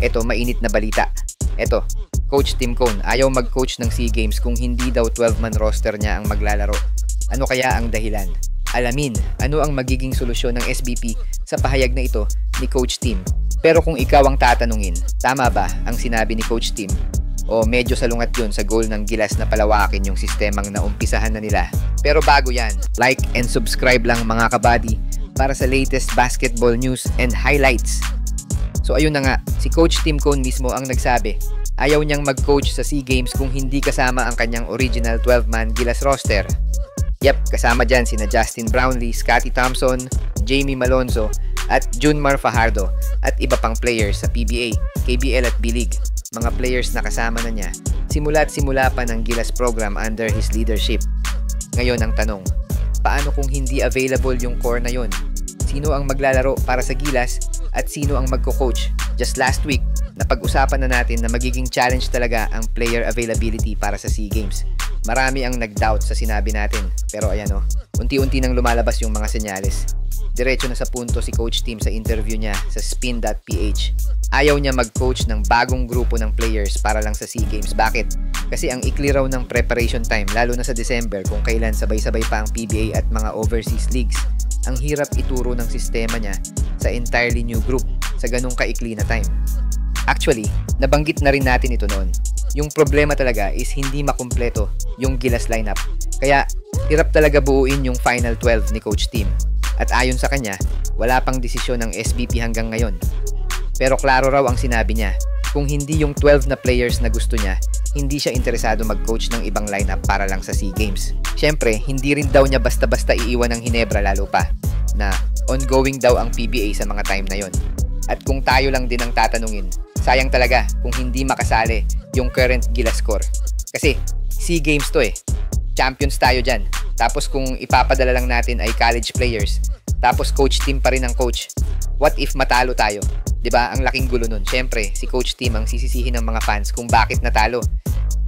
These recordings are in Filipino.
Eto, mainit na balita. Eto, Coach Tim Cone ayaw mag-coach ng SEA Games kung hindi daw 12-man roster niya ang maglalaro. Ano kaya ang dahilan? Alamin, ano ang magiging solusyon ng SBP sa pahayag na ito ni Coach Tim. Pero kung ikaw ang tatanungin, tama ba ang sinabi ni Coach Tim? O medyo salungat yun sa goal ng Gilas na palawakin yung sistemang naumpisahan na nila? Pero bago yan, like and subscribe lang mga kabady para sa latest basketball news and highlights. So ayun na nga, si Coach Tim Cone mismo ang nagsabi, ayaw niyang mag-coach sa SEA Games kung hindi kasama ang kanyang original 12-man Gilas roster. Yep, kasama dyan sina Justin Brownlee, Scottie Thompson, Jamie Malonzo, at Junmar Fajardo, at iba pang players sa PBA, KBL at B-League. Mga players na kasama na niya, simula pa ng Gilas program under his leadership. Ngayon ang tanong, paano kung hindi available yung core na yon? Sino ang maglalaro para sa Gilas at sino ang magko-coach? Just last week, napag-usapan na natin na magiging challenge talaga ang player availability para sa SEA Games. Marami ang nag-doubt sa sinabi natin, pero ayan o, unti-unti nang lumalabas yung mga senyales. Diretso na sa punto si Coach Tim sa interview niya sa spin.ph. Ayaw niya mag-coach ng bagong grupo ng players para lang sa SEA Games. Bakit? Kasi ang ikli raw ng preparation time, lalo na sa December kung kailan sabay-sabay pa ang PBA at mga overseas leagues. Ang hirap ituro ng sistema niya sa entirely new group sa ganung kaikli na time. Actually, nabanggit na rin natin ito noon. Yung problema talaga is hindi makumpleto yung Gilas lineup. Kaya hirap talaga buuin yung final 12 ni Coach Tim. At ayon sa kanya, wala pang desisyon ng SBP hanggang ngayon. Pero klaro raw ang sinabi niya, kung hindi yung 12 na players na gusto niya, hindi siya interesado mag-coach ng ibang lineup para lang sa SEA Games. Siyempre, hindi rin daw niya basta-basta iiwan ng Hinebra lalo pa, na ongoing daw ang PBA sa mga time na yon. At kung tayo lang din ang tatanungin, sayang talaga kung hindi makasali yung current Gilas core. Kasi SEA Games to eh. Champions tayo dyan. Tapos kung ipapadala lang natin ay college players, tapos Coach Tim pa rin ang coach, what if matalo tayo? 'Di ba? Ang laking gulo nun. Siyempre, si Coach Tim ang sisisihin ng mga fans kung bakit natalo.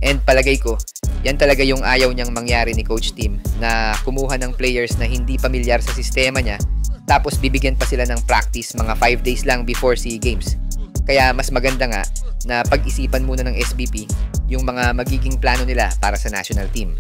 And palagay ko, yan talaga yung ayaw niyang mangyari ni Coach Tim, na kumuha ng players na hindi pamilyar sa sistema niya, tapos bibigyan pa sila ng practice mga 5 days lang before SEA Games. Kaya mas maganda nga na pag-isipan muna ng SBP yung mga magiging plano nila para sa national team.